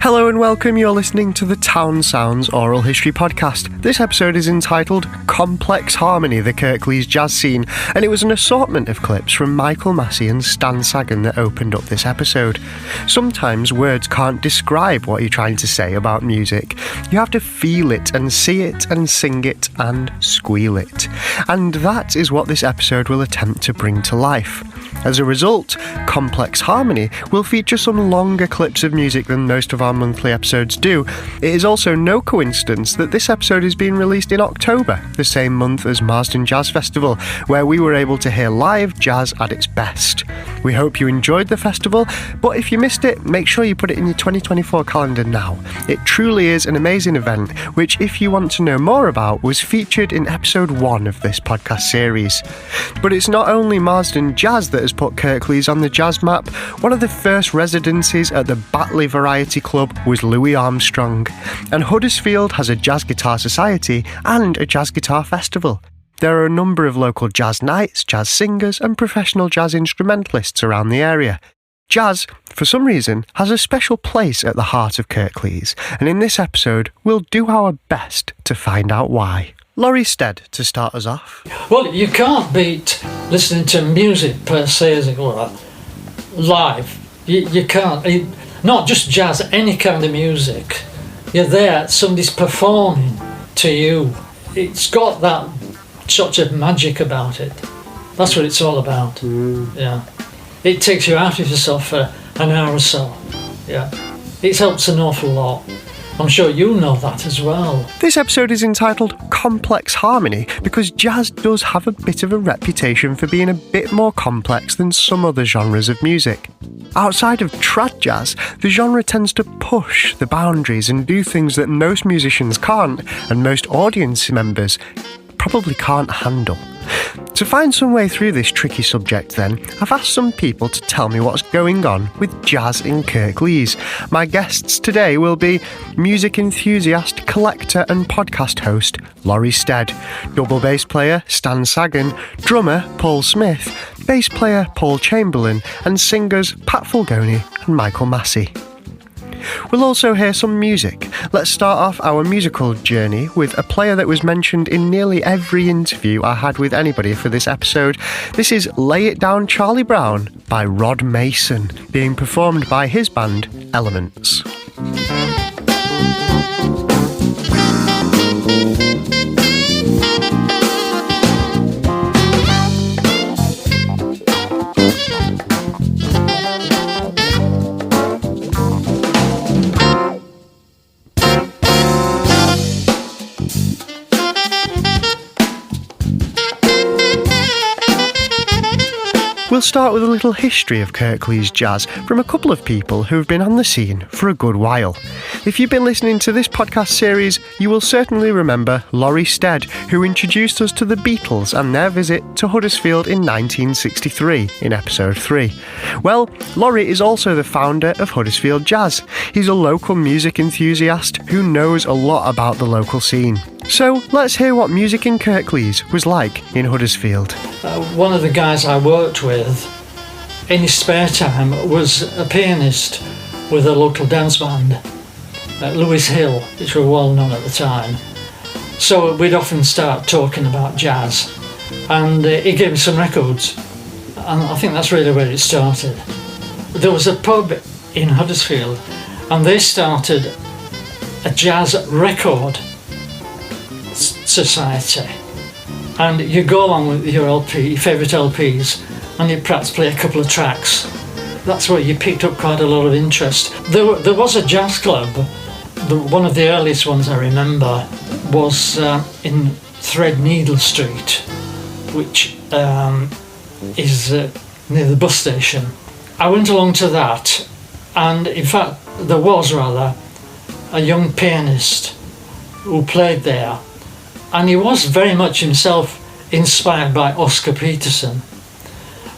Hello and welcome, you're listening to the TOWNSOUNDS Oral History Podcast. This episode is entitled Complex Harmony, the Kirklees Jazz Scene, and it was an assortment of clips from Michael Massey and Stan Sagan that opened up this episode. Sometimes words can't describe what you're trying to say about music. You have to feel it and see it and sing it and squeal it. And that is what this episode will attempt to bring to life. As a result, Complex Harmony will feature some longer clips of music than most of our monthly episodes do. It is also no coincidence that this episode is being released in October, the same month as Marsden Jazz Festival, where we were able to hear live jazz at its best. We hope you enjoyed the festival, but if you missed it, make sure you put it in your 2024 calendar now. It truly is an amazing event, which, if you want to know more about, was featured in episode 1 of this podcast series. But it's not only Marsden Jazz that has put Kirklees on the jazz map. One of the first residencies at the Batley Variety Club was Louis Armstrong, and Huddersfield has a jazz guitar society and a jazz guitar festival. There are a number of local jazz nights, jazz singers and professional jazz instrumentalists around the area. Jazz, for some reason, has a special place at the heart of Kirklees, and in this episode we'll do our best to find out why. Louis Stead, to start us off. Well, you can't beat listening to music per se as it were, live. You can't. Not just jazz, any kind of music. You're there, somebody's performing to you. It's got that sort of magic about it. That's what it's all about. Yeah. It takes you out of yourself for an hour or so. Yeah. It helps an awful lot. I'm sure you know that as well. This episode is entitled Complex Harmony because jazz does have a bit of a reputation for being a bit more complex than some other genres of music. Outside of trad jazz, the genre tends to push the boundaries and do things that most musicians can't, and most audience members probably can't handle. To find some way through this tricky subject then, I've asked some people to tell me what's going on with jazz in Kirklees. My guests today will be music enthusiast, collector and podcast host Louis Stead, double bass player Stan Sagan, drummer Paul Smith, bass player Paul Chamberlain and singers Pat Fulgoni and Michael Massey. We'll also hear some music. Let's start off our musical journey with a player that was mentioned in nearly every interview I had with anybody for this episode. This is Lay It Down Charlie Brown by Rod Mason, being performed by his band Elements. We'll start with a little history of Kirklees jazz from a couple of people who have been on the scene for a good while. If you've been listening to this podcast series, you will certainly remember Louis Stead, who introduced us to the Beatles and their visit to Huddersfield in 1963 in episode 3. Well, Louis is also the founder of Huddersfield Jazz. He's a local music enthusiast who knows a lot about the local scene. So let's hear what music in Kirklees was like in Huddersfield. One of the guys I worked with in his spare time was a pianist with a local dance band, Louis Hill, which were well known at the time. So we'd often start talking about jazz, and he gave me some records, and I think that's really where it started. There was a pub in Huddersfield, and they started a jazz record society, and you go along with your LP, your favourite LPs, and you perhaps play a couple of tracks. That's where you picked up quite a lot of interest. There was a jazz club. One of the earliest ones I remember was in Threadneedle Street, which is near the bus station. I went along to that, and in fact there was rather a young pianist who played there, and he was very much himself inspired by Oscar Peterson,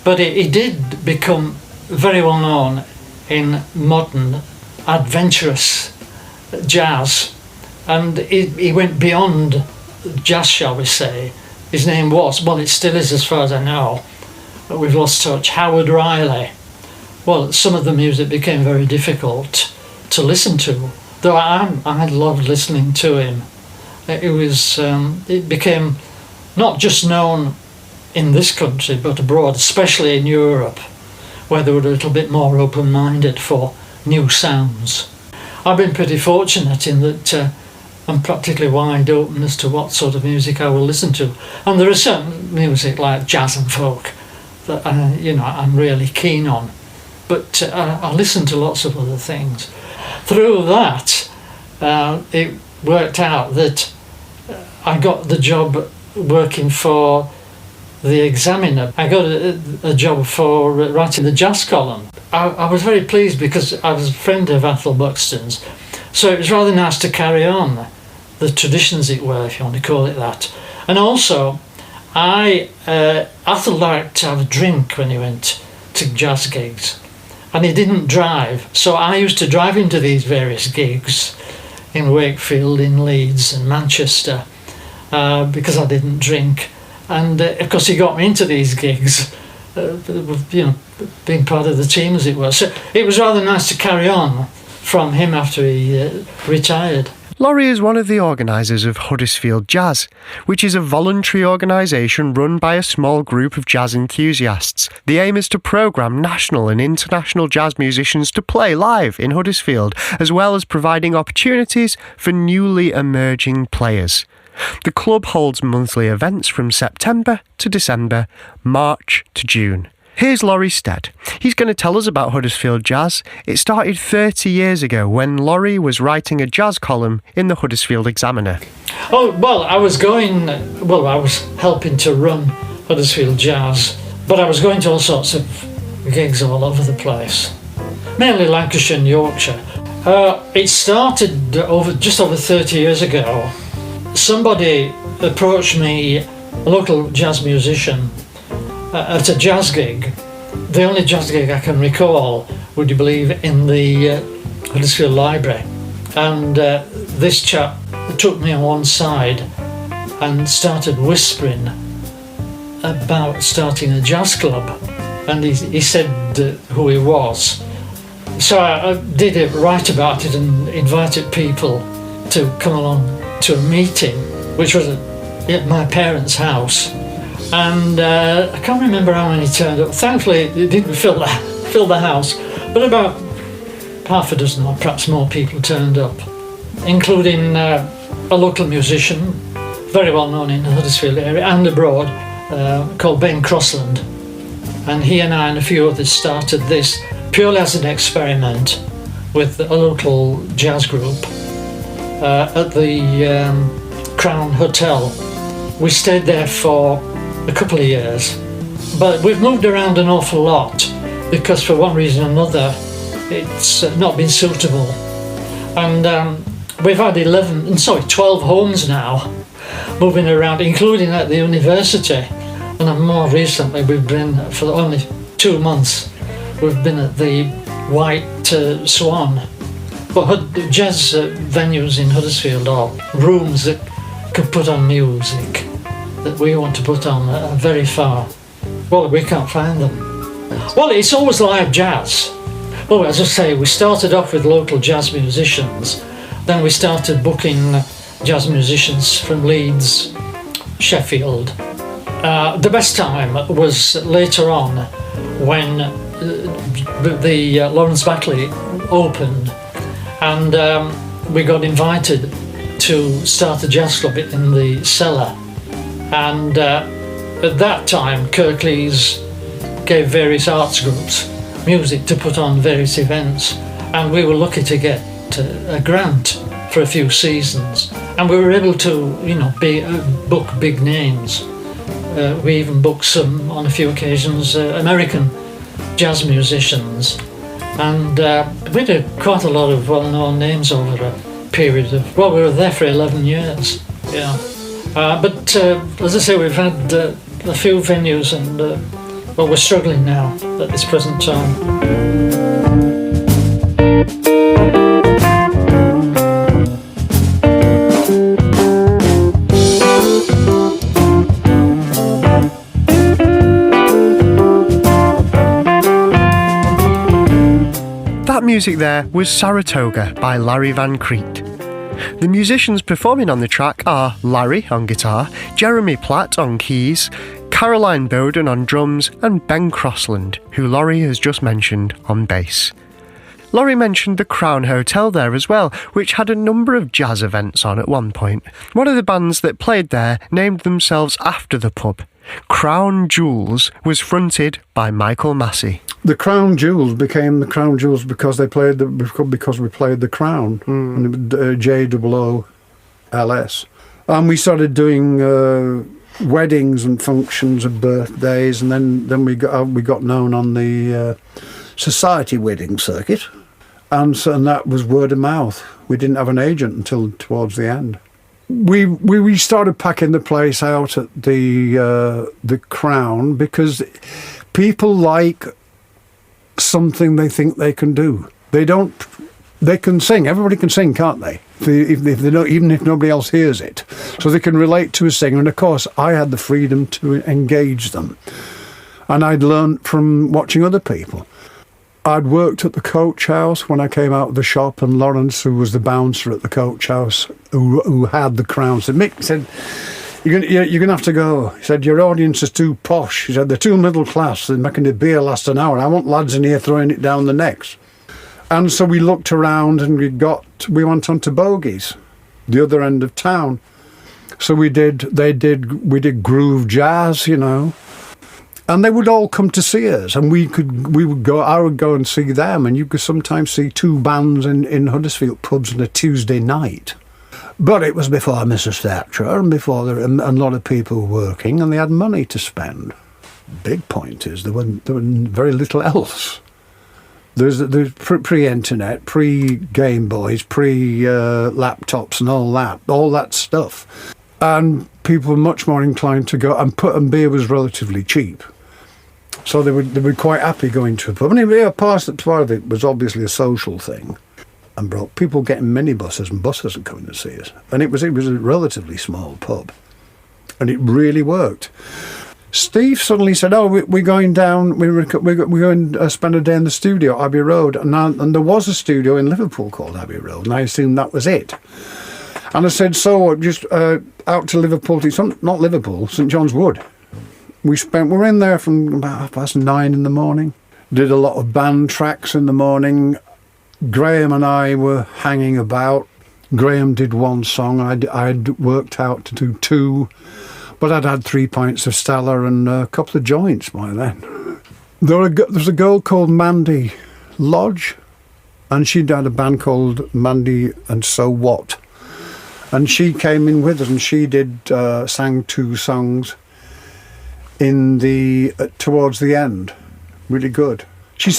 but he did become very well known in modern adventurous jazz And he went beyond jazz, shall we say. His name was, well, it still is as far as I know, but we've lost touch, Howard Riley. Well, some of the music became very difficult to listen to, though I loved listening to him. It became not just known in this country, but abroad, especially in Europe, where they were a little bit more open-minded for new sounds. I've been pretty fortunate in that I'm practically wide open as to what sort of music I will listen to. And there is certain music like jazz and folk that I'm really keen on. But I listen to lots of other things. Through that, it worked out that I got the job working for the Examiner. I got a job for writing the jazz column. I was very pleased because I was a friend of Athol Buxton's, so it was rather nice to carry on the traditions, it were, if you want to call it that. And also, Athol liked to have a drink when he went to jazz gigs, and he didn't drive, so I used to drive him to these various gigs in Wakefield, in Leeds and Manchester, because I didn't drink. And of course he got me into these gigs, being part of the team, as it were. So it was rather nice to carry on from him after he retired. Laurie is one of the organisers of Huddersfield Jazz, which is a voluntary organisation run by a small group of jazz enthusiasts. The aim is to programme national and international jazz musicians to play live in Huddersfield, as well as providing opportunities for newly emerging players. The club holds monthly events from September to December, March to June. Here's Laurie Stead. He's going to tell us about Huddersfield Jazz. It started 30 years ago when Laurie was writing a jazz column in the Huddersfield Examiner. Oh, well, I was helping to run Huddersfield Jazz, but I was going to all sorts of gigs all over the place, mainly Lancashire and Yorkshire. It started just over 30 years ago. Somebody approached me, a local jazz musician, at a jazz gig. The only jazz gig I can recall, would you believe, in the Huddersfield Library. And this chap took me on one side and started whispering about starting a jazz club. And he said who he was. So I did write about it and invited people to come along to a meeting, which was at my parents' house. And I can't remember how many turned up. Thankfully, it didn't fill the house, but about half a dozen or perhaps more people turned up, including a local musician, very well known in the Huddersfield area and abroad, called Ben Crossland. And he and I and a few others started this purely as an experiment with a local jazz group at the Crown Hotel. We stayed there for a couple of years, but we've moved around an awful lot because for one reason or another it's not been suitable, and we've had 12 homes now, moving around, including at the university. And more recently, we've been, for only 2 months, we've been at the White Swan. But jazz venues in Huddersfield are rooms that can put on music that we want to put on are very far. Well, we can't find them. Well, it's always live jazz. Well, as I say, we started off with local jazz musicians. Then we started booking jazz musicians from Leeds, Sheffield. The best time was later on when the Lawrence Batley opened, and we got invited to start a jazz club in the cellar. And at that time, Kirklees gave various arts groups music to put on various events, and we were lucky to get a grant for a few seasons, and we were able to, book big names. We even booked some, on a few occasions, American jazz musicians, and we did quite a lot of well-known names over a period of, we were there for 11 years, yeah. But as I say, we've had a few venues, and we're struggling now at this present time. music there was Saratoga by Larry Van Crete. The musicians performing on the track are Larry on guitar, Jeremy Platt on keys, Caroline Bowden on drums, and Ben Crossland, who Laurie has just mentioned, on bass. Laurie mentioned the Crown Hotel there as well, which had a number of jazz events on at one point. One of the bands that played there named themselves after the pub. Crown Jewels was fronted by Michael Massey. The Crown Jewels became the Crown Jewels because we played the Crown, and JOOLS, and we started doing weddings and functions and birthdays, and then we got known on the society wedding circuit, and that was word of mouth. We didn't have an agent until towards the end. We started packing the place out at the Crown because people like something they think they can do. They can sing. Everybody can sing, can't they? If they don't, even if nobody else hears it. So they can relate to a singer. And of course, I had the freedom to engage them. And I'd learned from watching other people. I'd worked at the Coach House when I came out of the shop, and Lawrence, who was the bouncer at the Coach House, who had the Crown, said, Mick, said, you're going to have to go. He said, your audience is too posh. He said, they're too middle class. They're making the beer last an hour. I want lads in here throwing it down the necks. And so we looked around and we went on to Bogies, the other end of town. So we did groove jazz, and they would all come to see us, and I would go and see them, and you could sometimes see two bands in Huddersfield pubs on a Tuesday night. But it was before Mrs. Thatcher and before a lot of people were working, and they had money to spend. Big point is there was very little else. There's pre-internet, pre-Game Boys, pre-laptops and all that stuff. And people were much more inclined to go, and beer was relatively cheap. So they were quite happy going to a pub. And part of it was obviously a social thing, and brought people getting minibuses and buses and coming to see us. And it was a relatively small pub, and it really worked. Steve suddenly said, "Oh, we're going down. We're going to spend a day in the studio at Abbey Road." And there was a studio in Liverpool called Abbey Road, and I assumed that was it. And I said, "So just out to Liverpool, not Liverpool, St John's Wood." We were in there from about 9:30 in the morning. Did a lot of band tracks in the morning. Graham and I were hanging about. Graham did one song. I'd worked out to do two. But I'd had 3 pints of Stella and a couple of joints by then. There was a girl called Mandy Lodge, and she'd had a band called Mandy and So What. And she came in with us, and she sang two songs towards the end. Really good. She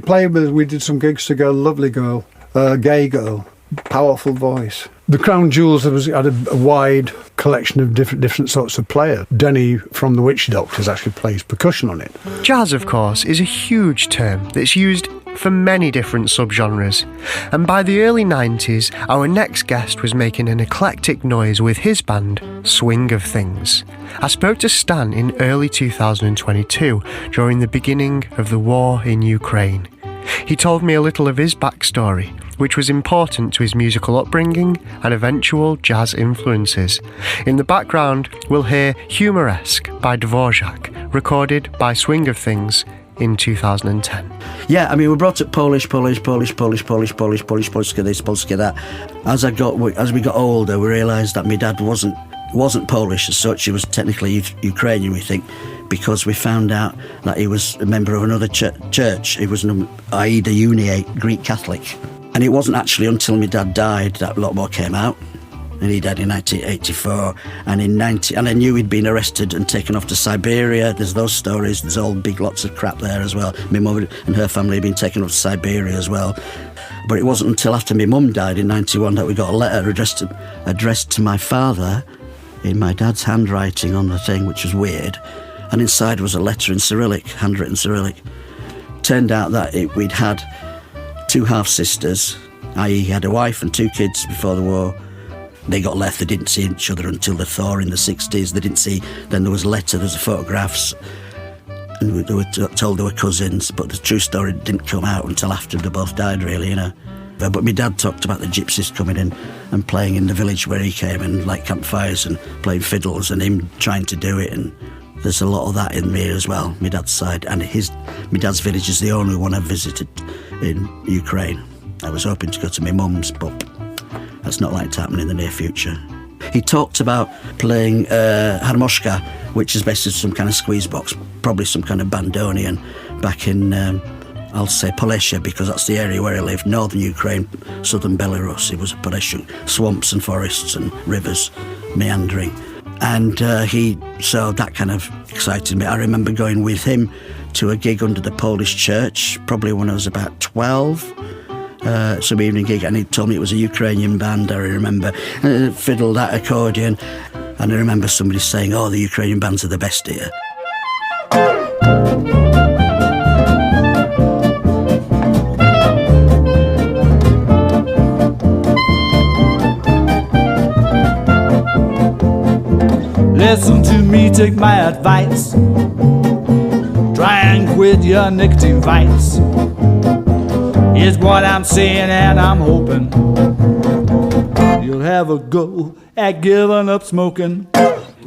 played with us. We did some gigs together. Lovely girl, gay girl, powerful voice. The Crown Jewels had a wide collection of different sorts of players. Denny from the Witch Doctors actually plays percussion on it. Jazz, of course, is a huge term that's used for many different subgenres. And by the early 90s, our next guest was making an eclectic noise with his band, Swing of Things. I spoke to Stan in early 2022 during the beginning of the war in Ukraine. He told me a little of his backstory, which was important to his musical upbringing and eventual jazz influences. In the background, we'll hear Humoresque by Dvorak, recorded by Swing of Things in 2010. Yeah, I mean, we brought up Polish, Polska this, Polska that. As we got older, we realised that my dad wasn't Polish as such. He was technically Ukrainian, we think, because we found out that he was a member of another church. He was an Aida Unie, Greek Catholic. And it wasn't actually until my dad died that a lot more came out. And he died in 1984. And I knew he'd been arrested and taken off to Siberia. There's those stories. There's all big lots of crap there as well. My mum and her family had been taken off to Siberia as well. But it wasn't until after my mum died in 91 that we got a letter addressed to my father in my dad's handwriting on the thing, which was weird. And inside was a letter in Cyrillic, handwritten Cyrillic. Turned out that we'd had two half-sisters, i.e. he had a wife and two kids before the war. They got left, they didn't see each other until the thaw in the 60s. They didn't see, then there was a letter, there's photographs. And they were told they were cousins, but the true story didn't come out until after they both died, really, you know. But my dad talked about the gypsies coming in and playing in the village where he came and like campfires and playing fiddles and him trying to do it. And there's a lot of that in me as well, my dad's side. And my dad's village is the only one I've visited in Ukraine. I was hoping to go to my mum's, but that's not likely to happen in the near future. He talked about playing harmoshka, which is basically some kind of squeeze box, probably some kind of bandoneon, back in, I'll say Polessia, because that's the area where he lived, northern Ukraine, southern Belarus. It was Polessia, swamps and forests and rivers meandering. And so that kind of excited me. I remember going with him to a gig under the Polish church, probably when I was about 12. Some evening gig, and he told me it was a Ukrainian band. I remember fiddle, that accordion, and I remember somebody saying, "Oh, the Ukrainian bands are the best here." Listen to me, take my advice. Try and quit your nicotine vice. Is what I'm saying, and I'm hoping you'll have a go at giving up smoking.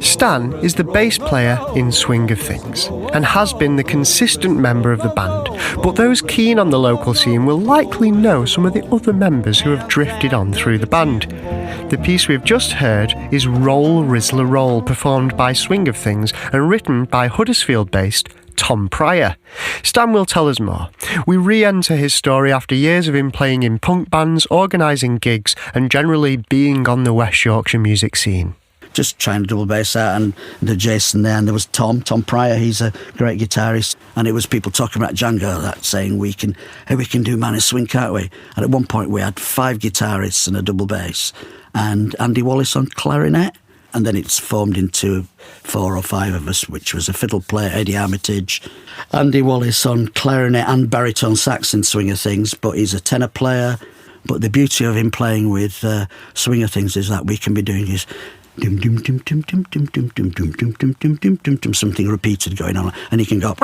Stan is the bass player in Swing of Things and has been the consistent member of the band, but those keen on the local scene will likely know some of the other members who have drifted on through the band. The piece we've just heard is Roll Rizzler Roll, performed by Swing of Things and written by Huddersfield-based Tom Pryor. Stan will tell us more. We re-enter his story after years of him playing in punk bands, organising gigs and generally being on the West Yorkshire music scene. Just trying to double bass out, and the Jason there, and there was Tom Pryor. He's a great guitarist, and it was people talking about Django, that saying we can do Man of Swing, can't we? And at one point we had 5 guitarists and a double bass, and Andy Wallace on clarinet, and then it's formed into 4 or 5 of us, which was a fiddle player, Eddie Armitage, Andy Wallace on clarinet and baritone sax in Swing of Things, but he's a tenor player. But the beauty of him playing with Swing of Things is that we can be doing his dum dum dum dum dum dum dum dum dum dum dum dum dum dum dum, something repeated going on, and he can go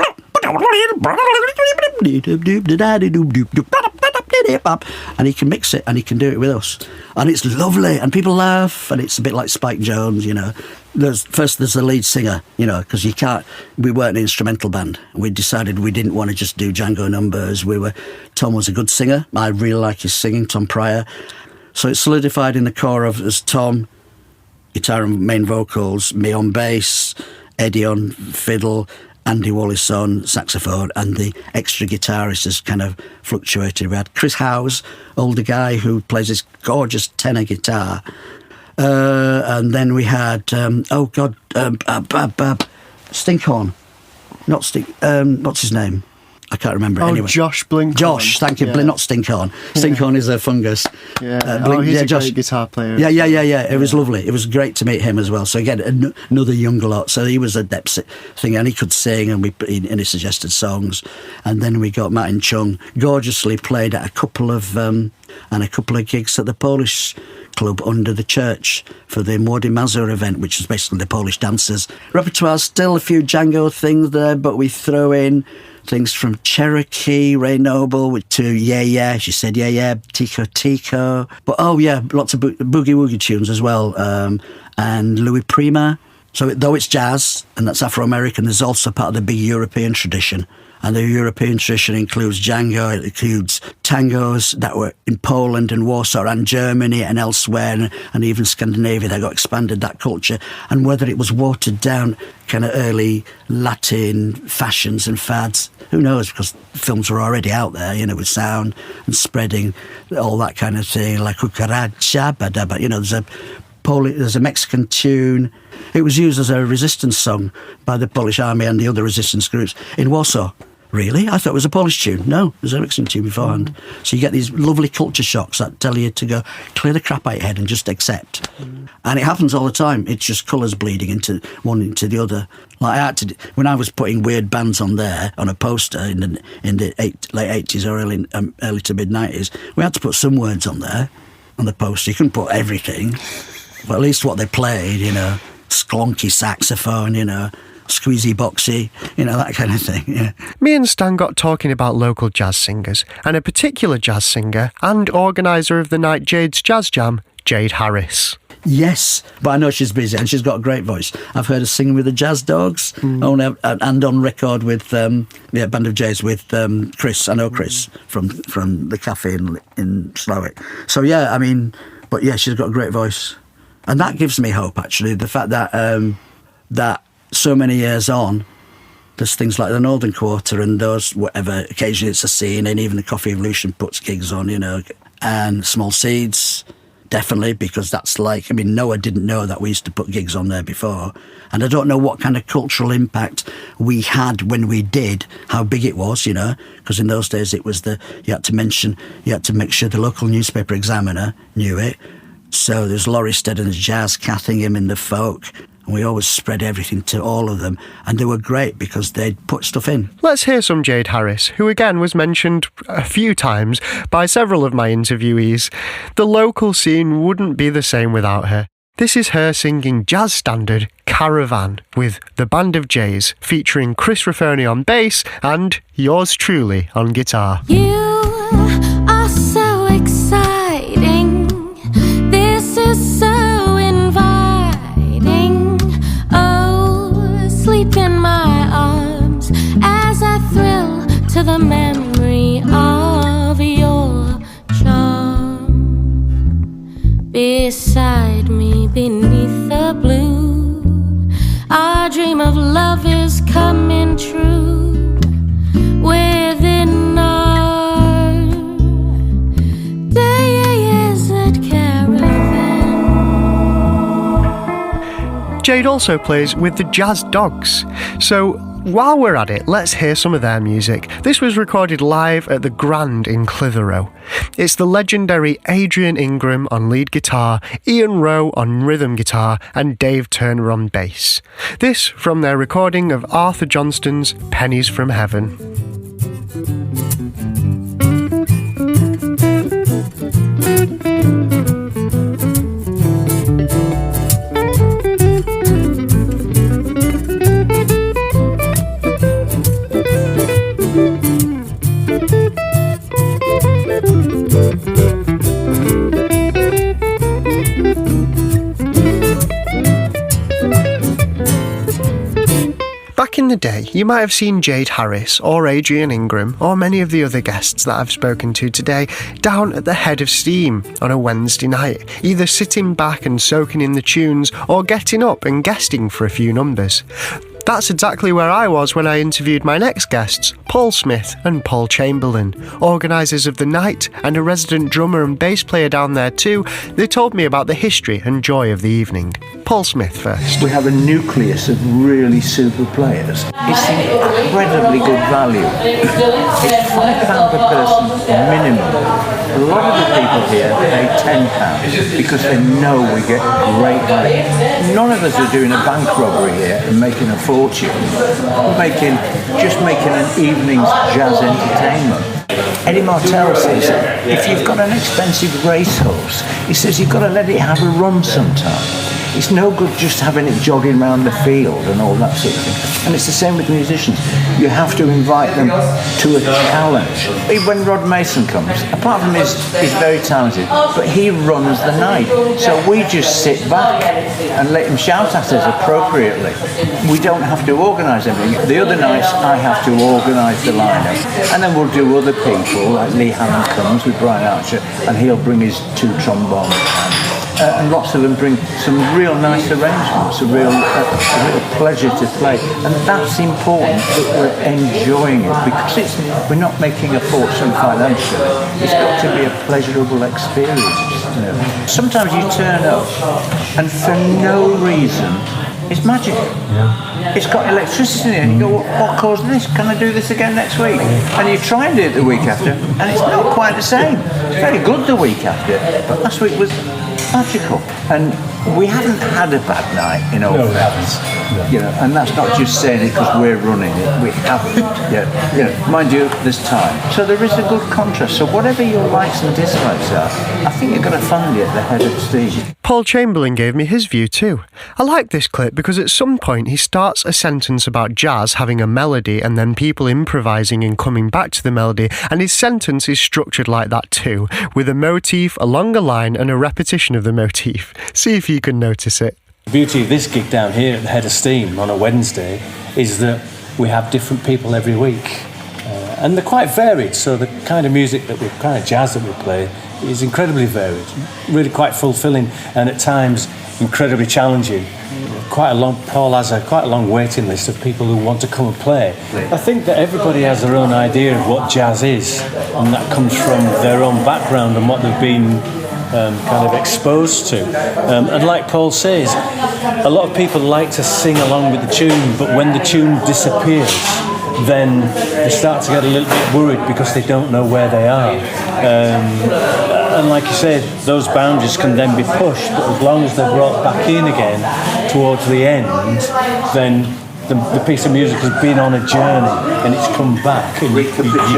and he can mix it and he can do it with us, and it's lovely and people laugh, and it's a bit like Spike Jones, you know. There's the lead singer, you know, because we weren't an instrumental band. We decided we didn't want to just do Django numbers. Tom was a good singer. I really like his singing, Tom Pryor. So it solidified in the core of as Tom, guitar and main vocals, me on bass, Eddie on fiddle, Andy Wallace on saxophone, and the extra guitarist has kind of fluctuated. We had Chris Howes, older guy who plays this gorgeous tenor guitar. And then we had, Stinkhorn. Not Stink, what's his name? I can't remember it anyway. Josh Blinkhorn. Josh, thank you. Yeah. Not Stinkhorn. Stinkhorn is a fungus. Yeah. He's a great guitar player. Yeah. It was lovely. It was great to meet him as well. So again, another younger lot. So he was a depth thing, and he could sing, and he suggested songs. And then we got Martin Chung, gorgeously played at a couple of gigs at the Polish club under the church for the Młody Mazur event, which is basically the Polish dancers. Repertoire, still a few Django things there, but we throw in things from Cherokee, Ray Noble, to Yeah, she said Yeah, Tico. But lots of boogie woogie tunes as well, and Louis Prima. So though it's jazz, and that's Afro-American, there's also part of the big European tradition. And the European tradition includes Django, it includes tangos that were in Poland and Warsaw and Germany and elsewhere, and even Scandinavia. They got expanded, that culture. And whether it was watered down kind of early Latin fashions and fads, who knows, because films were already out there, you know, with sound and spreading, all that kind of thing, like cucaracha, badaba, you know, there's a Mexican tune. It was used as a resistance song by the Polish army and the other resistance groups in Warsaw. Really? I thought it was a Polish tune. No, it was a Mexican tune beforehand. So you get these lovely culture shocks that tell you to go clear the crap out your head and just accept. And it happens all the time. It's just colours bleeding into one into the other. Like when I was putting weird bands on there on a poster in the late 80s or early to mid 90s, we had to put some words on there on the poster. You couldn't put everything, but at least what they played, you know, sklonky saxophone, you know, squeezy boxy, that kind of thing. Yeah. Me and Stan got talking about local jazz singers, and a particular jazz singer and organiser of the night Jade's Jazz Jam, Jade Harris. Yes, but I know she's busy and she's got a great voice. I've heard her singing with the Jazz Dogs and on record with Band of Jays with Chris. I know Chris from the cafe in Slowick. So yeah, but yeah, she's got a great voice, and that gives me hope. Actually, the fact that that so many years on, there's things like the Northern Quarter and those whatever. Occasionally, it's a scene, and even the Coffee Evolution puts gigs on, and Small Seeds. Definitely, because that's Noah didn't know that we used to put gigs on there before. And I don't know what kind of cultural impact we had when we did, how big it was, because in those days it was you had to make sure the local newspaper Examiner knew it. So there's Laurie Stead in the jazz, Cathingham in the folk. And we always spread everything to all of them. And they were great because they'd put stuff in. Let's hear some Jade Harris, who again was mentioned a few times by several of my interviewees. The local scene wouldn't be the same without her. This is her singing jazz standard Caravan with the Band of Jays, featuring Chris Rafferty on bass and yours truly on guitar. You are so exciting. This is so inviting. Oh, sleep in my arms as I thrill to the memory of your charm. Beside me beneath the blue, our dream of love is coming true. Within our desert caravan. Jade also plays with the Jazz Dogs. So while we're at it, let's hear some of their music. This was recorded live at the Grand in Clitheroe. It's the legendary Adrian Ingram on lead guitar, Ian Rowe on rhythm guitar, and Dave Turner on bass. This from their recording of Arthur Johnston's Pennies from Heaven. Back in the day, you might have seen Jade Harris or Adrian Ingram or many of the other guests that I've spoken to today down at the Head of Steam on a Wednesday night, either sitting back and soaking in the tunes or getting up and guesting for a few numbers. That's exactly where I was when I interviewed my next guests, Paul Smith and Paul Chamberlain, organisers of the night and a resident drummer and bass player down there too. They told me about the history and joy of the evening. Paul Smith first. We have a nucleus of really super players. It's incredibly good value. It's £5 per person minimum. A lot of the people here pay £10 because they know we get great value. None of us are doing a bank robbery here and making a fortune. We're just making an evening's jazz entertainment. Eddie Martell says, if you've got an expensive racehorse, he says you've got to let it have a run sometime. It's no good just having it jogging around the field and all that sort of thing. And it's the same with musicians. You have to invite them to a challenge. When Rod Mason comes, apart from he's very talented, but he runs the night. So we just sit back and let him shout at us appropriately. We don't have to organise everything. The other nights I have to organise the lineup. And then we'll do other people, like Lee Hammond comes with Brian Archer, and he'll bring his 2 trombones. And lots of them bring some real nice arrangements, a real pleasure to play. And that's important, that we're enjoying it, because we're not making a fortune financially. It's got to be a pleasurable experience. Sometimes you turn up and for no reason, it's magic. Yeah. It's got electricity in it, and you go, what caused this? Can I do this again next week? And you try and do it the week after, and it's not quite the same. It's very good the week after, but last week was magical. And We haven't had a bad night in Old Friends. No. You know, and that's not just saying it because we're running it. We haven't. Yeah. You know, mind you, there's time. So there is a good contrast. So whatever your likes and dislikes are, I think you're going to find it at the head of steam. Paul Chamberlain gave me his view too. I like this clip because at some point he starts a sentence about jazz having a melody and then people improvising and coming back to the melody, and his sentence is structured like that too, with a motif, a longer line and a repetition of the motif. See if you can notice it. The beauty of this gig down here at the Head of Steam on a Wednesday is that we have different people every week. And they're quite varied, so the kind of music kind of jazz that we play is incredibly varied, really quite fulfilling and at times incredibly challenging. Paul has quite a long waiting list of people who want to come and play. I think that everybody has their own idea of what jazz is, and that comes from their own background and what they've been kind of exposed to. And like Paul says, a lot of people like to sing along with the tune, but when the tune disappears, then they start to get a little bit worried because they don't know where they are. And like you said, those boundaries can then be pushed, but as long as they're brought back in again towards the end, then the piece of music has been on a journey and it's come back, and you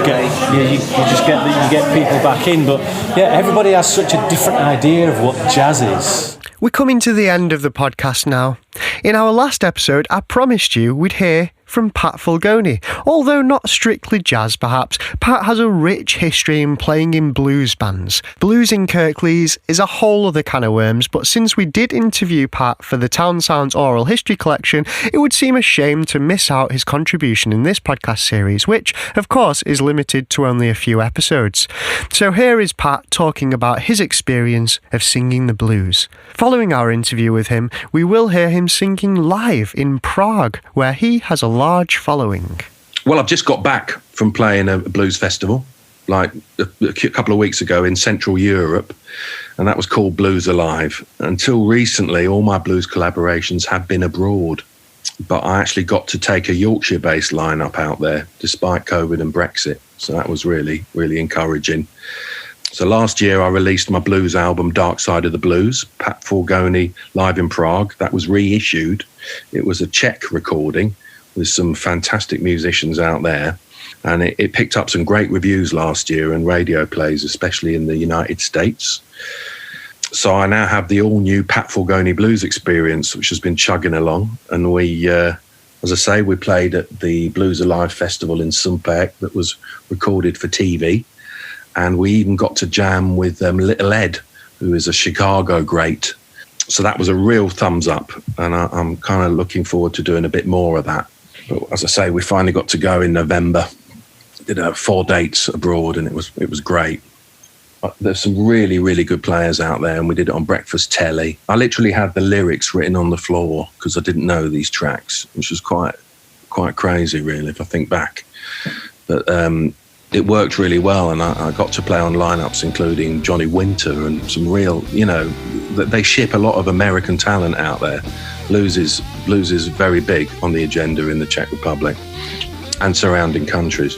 get people back in. But yeah, everybody has such a different idea of what jazz is. We're coming to the end of the podcast now. In our last episode, I promised you we'd hear from Pat Fulgoni. Although not strictly jazz perhaps, Pat has a rich history in playing in blues bands. Blues in Kirklees is a whole other can of worms, but since we did interview Pat for the TOWNSOUNDS Oral History Collection, it would seem a shame to miss out his contribution in this podcast series, which, of course, is limited to only a few episodes. So here is Pat talking about his experience of singing the blues. Following our interview with him, we will hear him singing live in Prague, where he has a large following. Well, I've just got back from playing a blues festival, like a couple of weeks ago in Central Europe, and that was called Blues Alive. Until recently, all my blues collaborations have been abroad, but I actually got to take a Yorkshire-based lineup out there, despite COVID and Brexit, so that was really, really encouraging. So last year I released my blues album, Dark Side of the Blues, Pat Fulgoni live in Prague. That was reissued. It was a Czech recording with some fantastic musicians out there. And it picked up some great reviews last year and radio plays, especially in the United States. So I now have the all-new Pat Fulgoni Blues Experience, which has been chugging along. And we, as I say, we played at the Blues Alive Festival in Sumperk that was recorded for TV. And we even got to jam with Little Ed, who is a Chicago great. So that was a real thumbs up. And I'm kind of looking forward to doing a bit more of that. But as I say, we finally got to go in November. Did 4 dates abroad, and it was great. There's some really, really good players out there, and we did it on breakfast telly. I literally had the lyrics written on the floor because I didn't know these tracks, which was quite crazy, really, if I think back. But it worked really well, and I got to play on lineups including Johnny Winter and some real, they ship a lot of American talent out there. Blues is very big on the agenda in the Czech Republic and surrounding countries.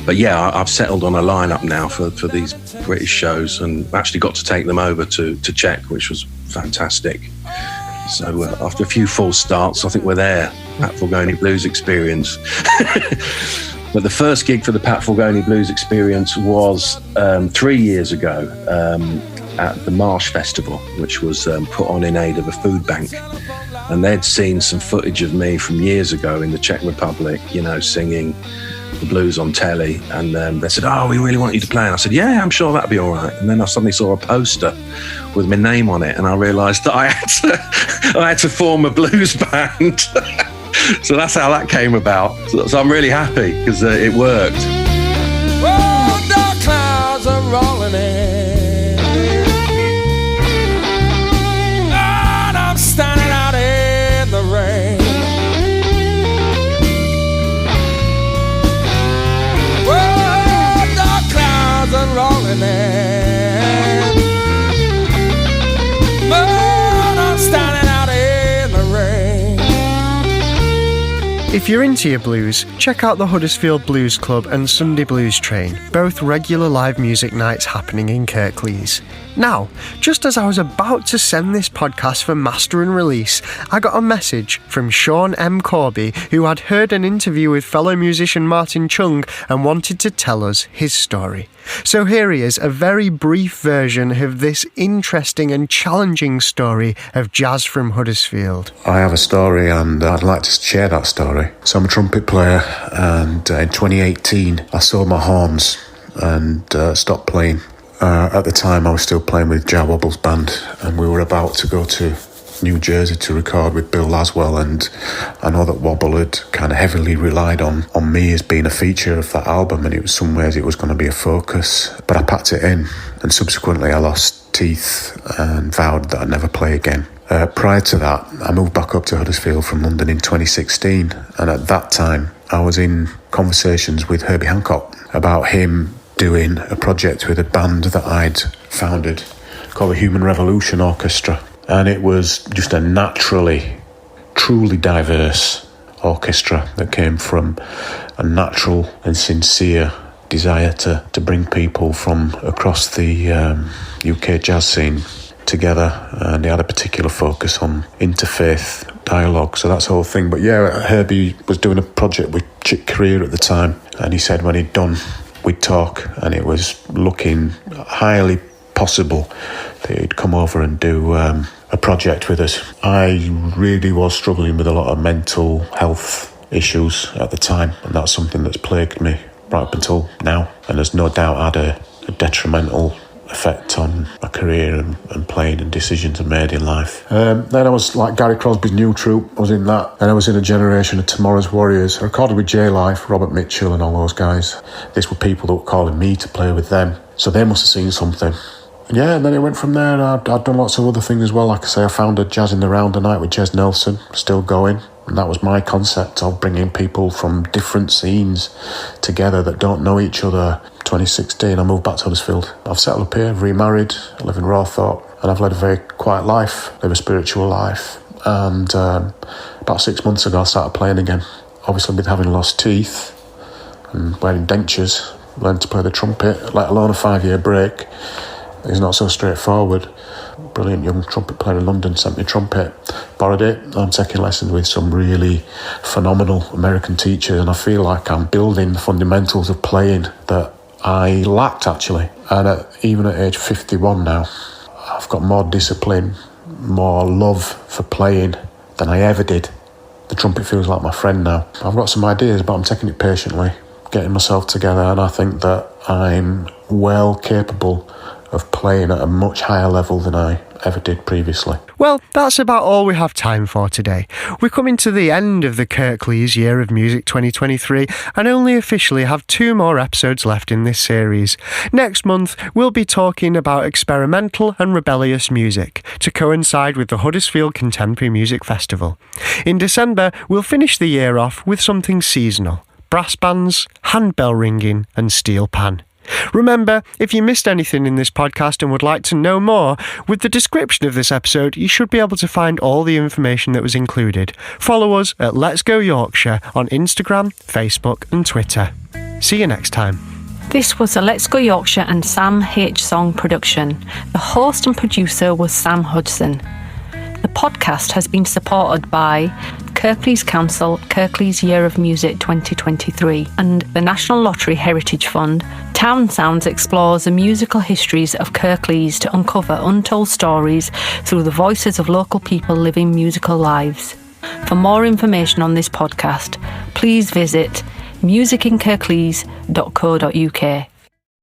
But yeah, I've settled on a lineup now for these British shows, and actually got to take them over to Czech, which was fantastic. So after a few false starts, I think we're there. Pat Fulgoni Blues Experience. But the first gig for the Pat Fulgoni Blues Experience was 3 years ago at the Marsh Festival, which was put on in aid of a food bank. And they'd seen some footage of me from years ago in the Czech Republic, singing the blues on telly. And they said, "Oh, we really want you to play." And I said, "Yeah, I'm sure that'd be all right." And then I suddenly saw a poster with my name on it, and I realised that I had to form a blues band. So that's how that came about. So I'm really happy because it worked. Oh, dark clouds are rolling in, and I'm standing out in the rain. Oh, dark clouds are rolling in, but I'm standing out in the rain. If you're into your blues, check out the Huddersfield Blues Club and Sunday Blues Train, both regular live music nights happening in Kirklees. Now, just as I was about to send this podcast for master and release, I got a message from Sean M. Corby, who had heard an interview with fellow musician Martin Chung and wanted to tell us his story. So here he is, a very brief version of this interesting and challenging story of jazz from Huddersfield. I have a story and I'd like to share that story. So I'm a trumpet player, and in 2018 I sold my horns and stopped playing. At the time I was still playing with Jar Wobble's band, and we were about to go to New Jersey to record with Bill Laswell, and I know that Wobble had kind of heavily relied on me as being a feature of that album, and it was some ways it was going to be a focus, but I packed it in, and subsequently I lost teeth and vowed that I'd never play again. Prior to that, I moved back up to Huddersfield from London in 2016, and at that time I was in conversations with Herbie Hancock about him doing a project with a band that I'd founded called the Human Revolution Orchestra. And it was just a naturally, truly diverse orchestra that came from a natural and sincere desire to bring people from across the UK jazz scene together. And they had a particular focus on interfaith dialogue, so that's the whole thing. But yeah, Herbie was doing a project with Chick Corea at the time, and he said when he'd done, we'd talk, and it was looking highly possible that he'd come over and do a project with us. I really was struggling with a lot of mental health issues at the time, and that's something that's plagued me right up until now, and there's no doubt had a detrimental effect on my career and playing and decisions I made in life. Then I was like Gary Crosby's New Troupe, I was in that, and I was in a generation of Tomorrow's Warriors. I recorded with J Life, Robert Mitchell and all those guys. These were people that were calling me to play with them, so they must have seen something. Yeah, and then it went from there. I'd done lots of other things as well. Like I say, I founded Jazz in the Round a Night with Jez Nelson, still going. And that was my concept of bringing people from different scenes together that don't know each other. 2016, I moved back to Huddersfield. I've settled up here, remarried, I live in Rawthorpe, and I've led a very quiet life, live a spiritual life. And about 6 months ago, I started playing again. Obviously, with having lost teeth and wearing dentures, learned to play the trumpet, let alone a 5-year break. It's not so straightforward. Brilliant young trumpet player in London sent me a trumpet, borrowed it. I'm taking lessons with some really phenomenal American teachers, and I feel like I'm building the fundamentals of playing that I lacked actually. And even at age 51 now, I've got more discipline, more love for playing than I ever did. The trumpet feels like my friend now. I've got some ideas, but I'm taking it patiently, getting myself together, and I think that I'm well capable of playing at a much higher level than I ever did previously. Well, that's about all we have time for today. We're coming to the end of the Kirklees Year of Music 2023 and only officially have 2 more episodes left in this series. Next month, we'll be talking about experimental and rebellious music to coincide with the Huddersfield Contemporary Music Festival. In December, we'll finish the year off with something seasonal: brass bands, handbell ringing and steel pan. Remember, if you missed anything in this podcast and would like to know more, with the description of this episode, you should be able to find all the information that was included. Follow us at Let's Go Yorkshire on Instagram, Facebook and Twitter. See you next time. This was a Let's Go Yorkshire and Sam H. Song production. The host and producer was Sam Hudson. The podcast has been supported by Kirklees Council, Kirklees Year of Music 2023, and the National Lottery Heritage Fund. TOWNSOUNDS explores the musical histories of Kirklees to uncover untold stories through the voices of local people living musical lives. For more information on this podcast, please visit musicinkirklees.co.uk.